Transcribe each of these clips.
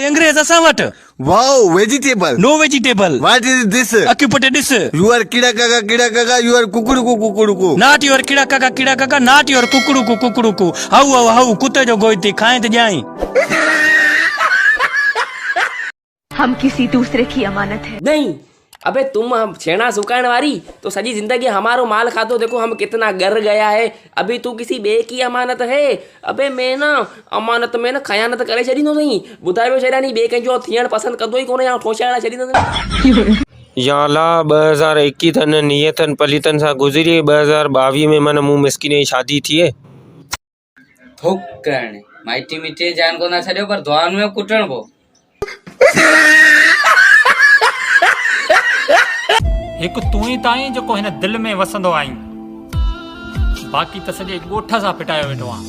अंग्रेज असां वटि Wow, vegetable. No vegetable What is this? अक्यूपटेडिस You are kida kaga, you are kukuruku. Not your कीड़ा काका नाट योर कुकड़ू हाउ कुत्ते जो गोईती खाए ते जाई। हम किसी दूसरे की अमानत है। नहीं, अबे तुम हम छेना सुखाने वाली तो सजी जिंदगी हमारो माल खातो देखो हम कितना गर गया है। अभी तू किसी बे की अमानत है। अबे मैं ना अमानत में ना खयानत करे छड़ी नो नहीं बुधायो छड़ा नहीं बे कंजो थियण पसंद कंदो ही कोने या ठोशाड़ा छड़ी नो नहीं। या अल्लाह 2021 तन नियतन पलितन सां गुज़री 2022 में मन मूं मिस्किन जी शादी थिए। थुक करणे माइटी मिटी जान को ना छड़ियो पर द्वान में कुटण पो। एक तू ही ताई जो हिन दिल में वसंदो आई, बाक़ी त सॼे ॻोठ सां पिटायो वेठो आहे।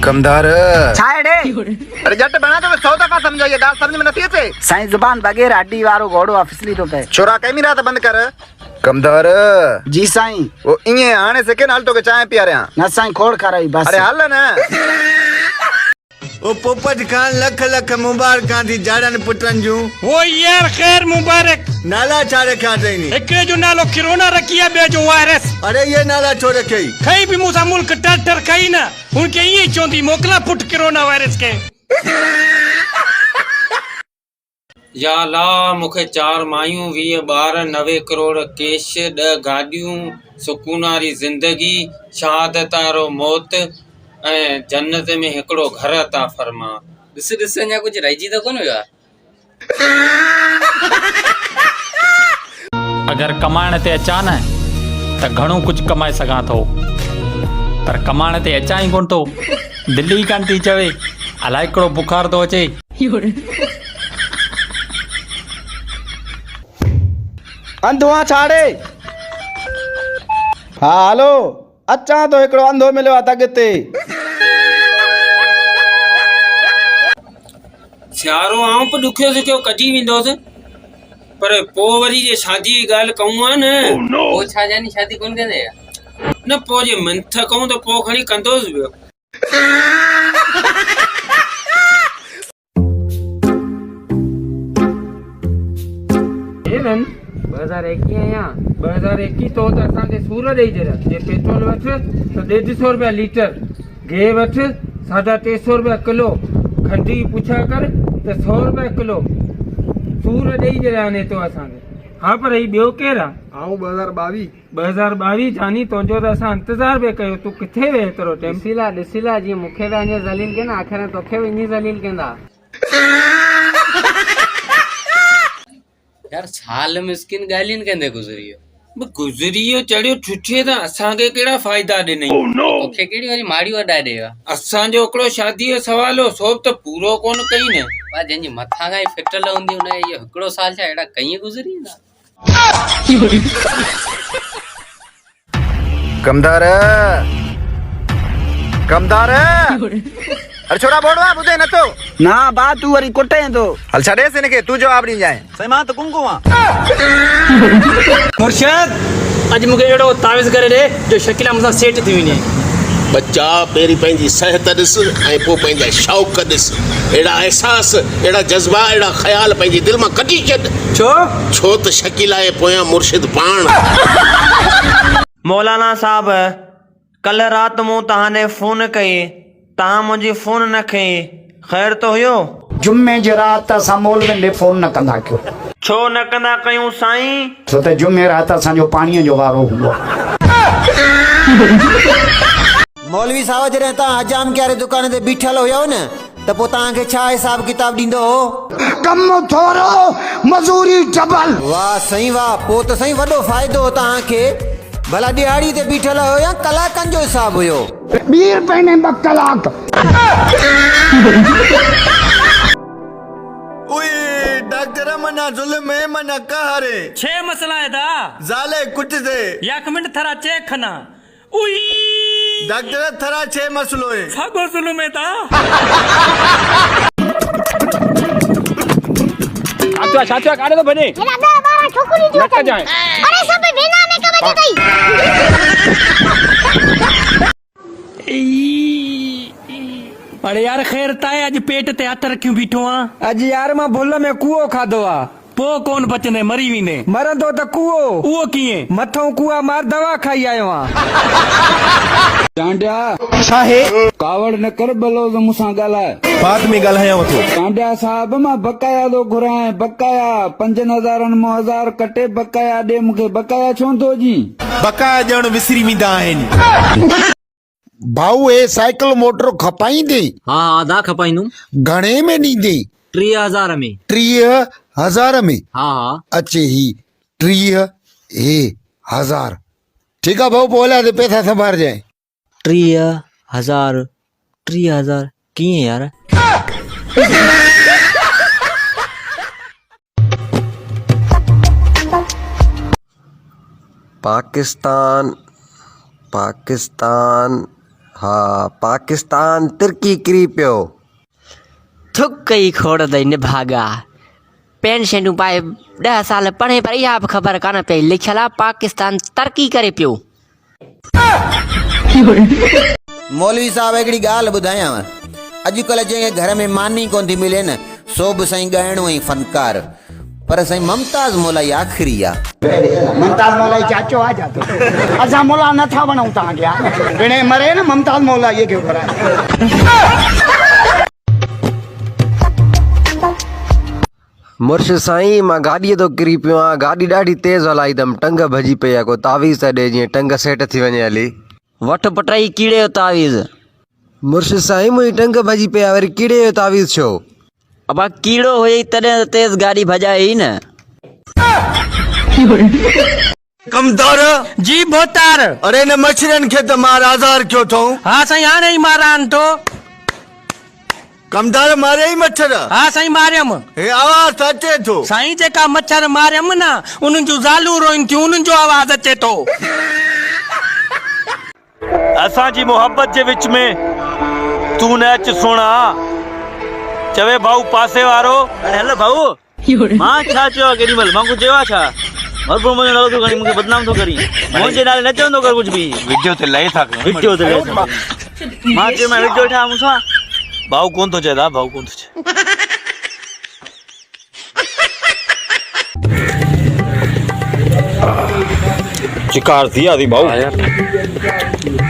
कमदार छाड़े अरे जट बना तो 100 दफा समझो ये गाल समझ में नथी अचे। साईं जुबान बगैर हड्डी वारो घोड़ो आ फिसली तो पे। छोरा कैमरा तो बंद कर। कमदार जी साईं वो इए आने सेकंड हाल तो के चाय पिया रहा न साईं खोड़ खाराई बस। अरे हाल ना ओ पोपट खान लख मुबारक थी जाड़न पुटन जू। वो यार खैर मुबारक। नाला छा रखा तईनी? हिकिड़े जो नालो किरोना रखी आहे ॿिए जो वायरस। अरे ये नाला छो रखई? खई बि मूंसां मुल्क टर खई न हुनखे ईअं ई चवंदी मोकिला पुट किरोना वायरस खे। या अल्लाह मूंखे 4 मायूं 20 ॿार 90 करोड़ कैश 10 गाॾियूं सुकून वारी ज़िंदगी शहादत वारो मौत ऐं जन्नत में हिकिड़ो घर अता फरमा। ॾिस अञा कुछ रहिजी तो कोन हुआ। अगर कमाइण ते अचां न त घणो कुझु कमाए सघां थो, पर कमाइण ते अचां ई कोन थो। दिल्ली कान थी चवे अलाए हिकिड़ो बुखार थो अचे। अंधुआ छाड़े। हाँ हलो अचां तो हिकिड़ो अंधो मिलियो आहे तॻ ते। सियारो आऊं पे दुखियो सुखियो कढी वेंदोसि, पर पोइ वरी जे शादी जी ॻाल्हि कयूं आहे न ओ छा जानी शादी कोन कंदे न पोइ जे मंथ कयूं त पोइ खणी कंदोसि ॿियो। एवन 2021 या 2021 तो असांखे सूर ॾेई छॾिया। जे पेट्रोल वठ त 150 रुपया लीटर, घे वठ 350 रुपया किलो, खंडी पुछा कर त 100 रुपया किलो सूर ॾेई छॾिया ने तो असांखे। हाँ पर ही ॿियो केरु आहे? आऊं 2022 जानी तुंहिंजो त असां इंतज़ार पिया कयूं। तूं किथे वे एतिरो टाइम? ॾिसिला जीअं मूंखे त अञा ज़लील कंदा आख़िर तोखे बि ईअं ज़लील कंदा। यार साल मिस्किन गालिन कंदे गुजरियो गुज़रियो चढ़ियो ठुठे त असांखे कहिड़ा फ़ाइदा ॾिनई? तोखे कहिड़ी वारी माड़ियूं अॾाए ॾेवा। असांजो हिकिड़ो शादीअ जो सवाल हो, सोब त पूरो कोन कई न। बा जंहिंजी मथां खां ई फिटल हूंदी हुन इहो हिकिड़ो साल छा अहिड़ा कईं गुज़री वेंदा। कमदार अरे छोरा बोड़वा बुधे न तो ना बा तू वरी कुटे तो हल छड़े से ने तू जवाब दी जाए। साईं मां त कुंकुआ मुर्शिद अॼु मूंखे अहिड़ो तावीज़ करे ॾे जो शकीला मूंसां सेट थी वञे। बच्चा पहिरीं पंहिंजी सिहत ॾिस ऐं पोइ पंहिंजा शौक़ ॾिस। अहिड़ा एहसास अहिड़ा जज़्बा अहिड़ा ख़्याल पंहिंजी दिलि मां कढी छॾ। छो त शकीला जे पोयां मुर्शिद पाण। मौलाना साहब कल रात मूं तव्हां फोन कई, तव्हां मुंहिंजी फोन न खई, ख़ैर तो हुयो? जुम्मे जे रात असां मौलवियुनि ॾे फोन न कंदा कयो। छो न कंदा कयूं साईं? छो त जुम्मे रात असांजो पाणीअ जो वारो हूंदो। मौलवी साहब जॾहिं तव्हां हजाम के वारे दुकान ते बीठल हुयो न त पोइ तव्हांखे छा हिसाब किताब ॾींदो हो? कम थोरो मजूरी डबल। वाह साईं वाह, पोइ त साईं वॾो फ़ाइदो हो तव्हांखे। भला दिहाड़ी ते बीठल हो या कलाकनि जो हिसाब हुयो? 20 रुपए ने 2 कलाक। ओए डॉक्टर मना जुल्म है मना कहरे 6 मसला है दा जाले कुट दे 1 मिनट थरा चेक खना। उई डॉक्टर थरा 6 मसलो है सागो जुल्म है दा। छाचा काढे तो बने मेरा 10-12 छोकरी जो न जाए। अरे सब भेना में का बजी गई। अरे यार खैर ताए अज पेट ते हथ रखियूं बीठो आ। अज यार मां भुल में कुओ खाधो आ। पो कौन बचने मरी वेंदे। मरंदो त कुओ। उहो कीअं? मथों कुआ मार दवा खाई आयो आ। टांडिया छाहे कावड़ न कर भलो त मूंसां ॻाल्हाए। बाद में ॻाल्हायां थो। टांडिया साहब मां बकाया थो घुरायां बकाया 5000 मां 1000 कटे बकाया ॾे मूंखे बकाया छो थो जी। बकाया ॼण विसरी वेंदा आहिनि। भाऊ ए साइकिल मोटर खपाईंदे? हाँ आधा खपाईंदुमि। घणे में ॾींदे? 3000 में। 30,000 में? हाँ अच्छे ही 30,000 ठीक है भाऊ बोला तो पैसा संभार जाए। 3000 कीअं यार? पाकिस्तान हाँ पाकिस्तान तुर्की किरी पियो। थुक ई खोड़ दई भागा पेंट शेंटू पाए 10 साल पढ़े पर इहा बि ख़बर कान पई लिखियल आहे पाकिस्तान तरक़ी करे पियो। मौलवी साहब हिकिड़ी ॻाल्हि ॿुधायांव। अॼुकल्ह जंहिंखे घर में मानी कोन थी मिले न सो बि साईं ॻाइणो ऐं फनकार पर साईं मुमताज़ मौलाई आख़िरी आहे। मुमताज मौलाई चाचो आ जातो असां मौला नथा वणूं तव्हांखे पिणे मरे न मुमताज मौलाई खे घुराए। मुर्शिद साईं मां गाॾीअ तो किरी पियो आहियां। गाॾी ॾाढी तेज़ हलाईंदमि टंग भॼी पई आहे। को तावीज़ त ॾे जीअं टंग सेट थी वञे हली। वठ पटई कीड़े जो तावीज़। मुर्शिद साईं मुंहिंजी टंग भॼी पई आहे वरी कीड़े जो तावीज़ छो? अब कीड़ो हुई तॾहिं तेज़ गाड़ी भॼाई न। कमदार जी बोतार। अरे न मच्छरन खे त मार आज़ार क्यों थो? हाँ साईं हाणे ई मारान तो। कमदार मारे ही मच्छर? हाँ साईं मारियम। हे आवाज़ अचे थो। साईं जेका मच्छर मारियम न उन्हनि जूं ज़ालूं रोइन थियूं उन्हनि जो आवाज़ अचे थो। असांजी मोहब्बत जे विच में तू न अच सोना। चवे भाऊ पासे वारो हल भाऊ मां छा चयो केॾी महिल मां कुझु चयो आहे छा? मरबो मुंहिंजो नालो थो खणी मूंखे बदनाम थो करी। मुंहिंजे नाले न चवंदो कर कुझु बि। वीडियो ते लही था वीडियो ते मां चयो मां वीडियो ठाहियां मूंसां। भाऊ कोन थो चए दा भाऊ कोन थो चए। शिकार थी आदि भाऊ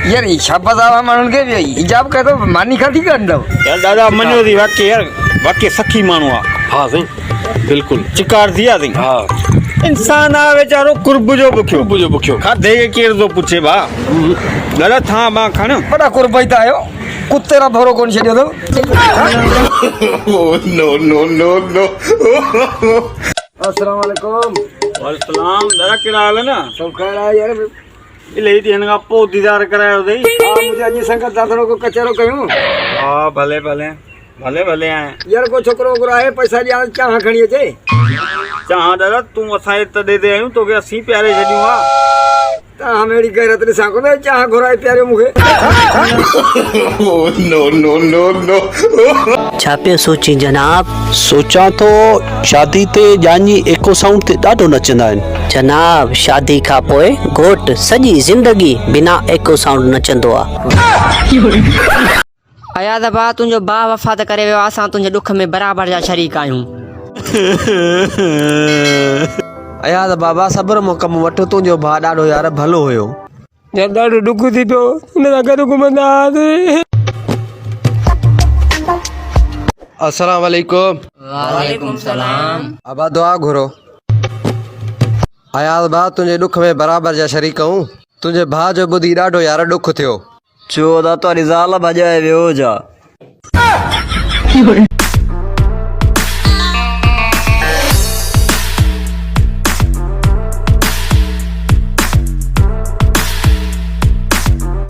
यार शाबाश आवा माण्हुनि खे बि हिजाब कर तो मानी खाधी कंदव यार दादा मञो थी वाकई यार वाकई सखी माण्हू आहे। हाँ साईं बिल्कुलु चिकार थी आहे हाँ इंसान आहे वीचारो कुर्ब जो बुखियो खाधे खे केरु थो पुछे भा ग़लति हाँ मां खण बड़ा कुर्बाई त आयो कुत्ते रा भरो कोन छॾियो अथव। नो अस्सलाम वालेकुम। वालेकुम दादा कहिड़ा हाल आहे न? सब कहिड़ा यार इलाही ॾींहंनि खां पोइ दीदार करायो अथई। हा मुंहिंजे अॼु संगत सां थोरो को कचरो कयूं। हा भले भले भले भले आहियां यार को छोकिरो वोकिरो आहे पैसा ॾियां चाह खणी अचे। चाह दादा तूं असांजे तॾे ते आहियूं तोखे असीं प्यारे छॾियूं आहे। तव्हां अहिड़ी गैरत ॾिसां कोन चाह घुराए प्यारियो मूंखे। नो छा पियो सोची जनाब? सोचां थो शादी ते जानी एको साउंड ते ॾाढो नचंदा आहिनि। जनाब शादी खां पोइ घोट सॼी ज़िंदगी बिना एको साउंड नचंदो आहे। अया दबा तुंहिंजो भाउ वफ़ात करे वियो असां तुंहिंजे दुख में बराबरि जा शरीक आहियूं। अया त बाबा सब्र मो कम वठो तुंहिंजो भाउ ॾाढो यार भलो हुयो। यार ॾाढो दुख थी पियो हुन सां गॾु घुमंदा हुआसीं। अस्सलाम वालेकुम। वालेकुम सलाम। अबा दुआ घुरो। अया बा तुंहिंजे दुख में बराबरि जा शरीक आहियूं। तुंहिंजे भाउ जो ॿुधी ॾाढो यार दुख थियो। छो त तुंहिंजी ज़ाल भॼाए वियो जा।